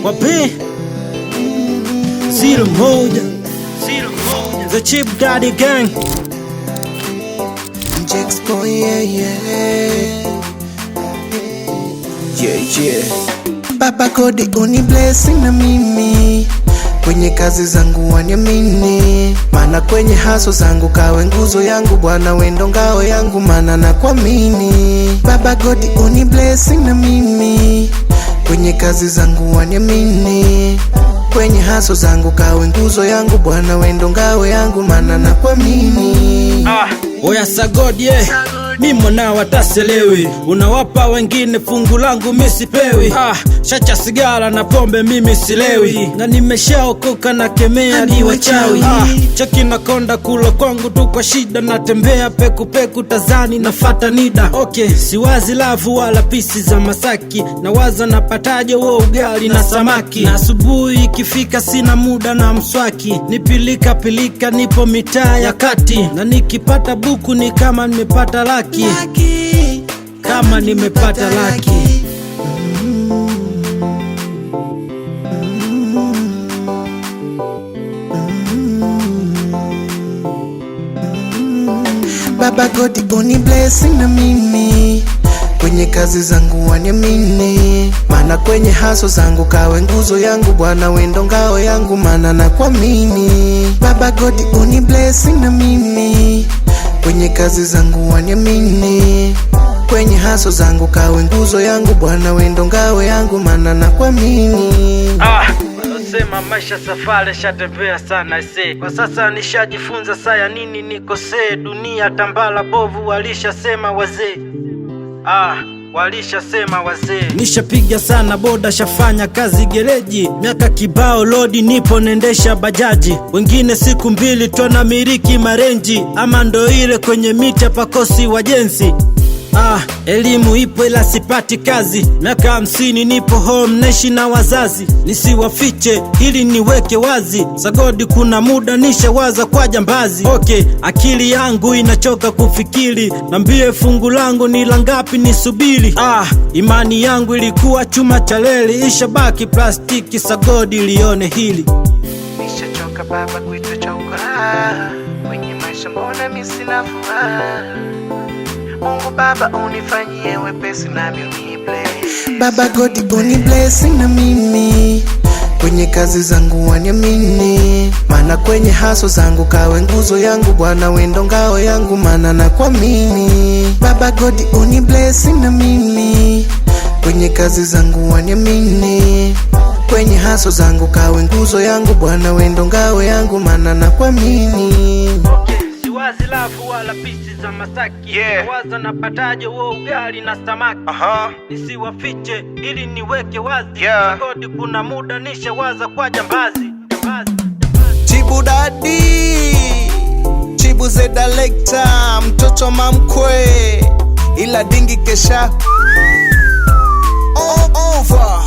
Wapi? Zero moja. The Cheap Daddy Gang. Jax boy, yeah. Baba Godi uni blessing na mimi, kwenye kazi zangu waniamini, maana kwenye haso zangu kawe nguzo yangu, Bwana wendo ngao yangu, maana nakuamini. Baba Godi uni blessing na mimi, kwenye kazi zangu waniamini, kwenye haso zangu kawe nguzo yangu, Bwana wendo ngao yangu, maana nakuamini. Oya sagodi mi mwanao ataselewi, unawapa wengine fungu langu misipewi. Shacha sigara na pombe mimi silewi, na nimeshaokoka na kemea ni wachawi. Chaki na konda kula kwangu tu kwa shida, natembea peku peku tazani nafata nida. Siwazi lavu wala pisi za Masaki, na waza napataje wo ugali na samaki. Na asubuhi ikifika sina muda na mswaki, nipilika pilika nipo mitaa ya kati, na nikipata buku ni kama nimepata laki. Kama nimepata laki. Baba Godi uni blessing na mimi, kwenye kazi zangu waniamini, maana kwenye haso zangu kawe nguzo yangu, Bwana wendo ngao yangu, maana nakuamini. Baba Godi uni blessing na mimi, kwenye kazi zangu waniamini, kwenye haso zangu kawe nguzo yangu, Bwana wendo ngao yangu, maana nakuamini. Sema maisha safari shatembea sana kwa sasa nishajifunza saya nini nikosee, dunia tambala bovu walishasema wazee. Walishasema wazee. Nishapiga sana boda, shafanya kazi gereji, miaka kibao lodi nipo nendesha bajaji, wengine siku mbili tona miliki marenji, ama ndo ile kwenye mita pakosi wajenzi. Elimu ipo ila sipati kazi, miaka 50 nipo home naishi na wazazi, nisiwafiche ili niweke wazi, sagodi kuna muda nishawaza kwa jambazi. Akili yangu inachoka kufikiri, nambie fungu langu ni langapi nisubiri. Imani yangu ilikuwa chuma cha leli, ishabaki plastiki, sagodi lione hili. Nishachoka baba kuitwa choka, kwenye maisha mbona mimi sina furaha, Mungu Baba unifanyie wepesi nami unibless. Baba Godi uni blessing na mimi, kwenye kazi zangu waniamini, maana kwenye haso zangu kawe nguzo yangu, Bwana wendo ngao yangu, maana nakuamini. Baba Godi uni blessing na mimi, kwenye kazi zangu waniamini, kwenye haso zangu kawe nguzo yangu, Bwana wendo ngao yangu, maana nakuamini. Siwazi lafu wala pisi za Masaki, waza napataje wo ugali na samaki. Nisiwafiche ili niweke wazi, sagodi kuna muda nishawaza kwa jambazi. Chibu Daddy, Chibu Zeda Lekta, mtoto mamkwe ila dingi kesha over.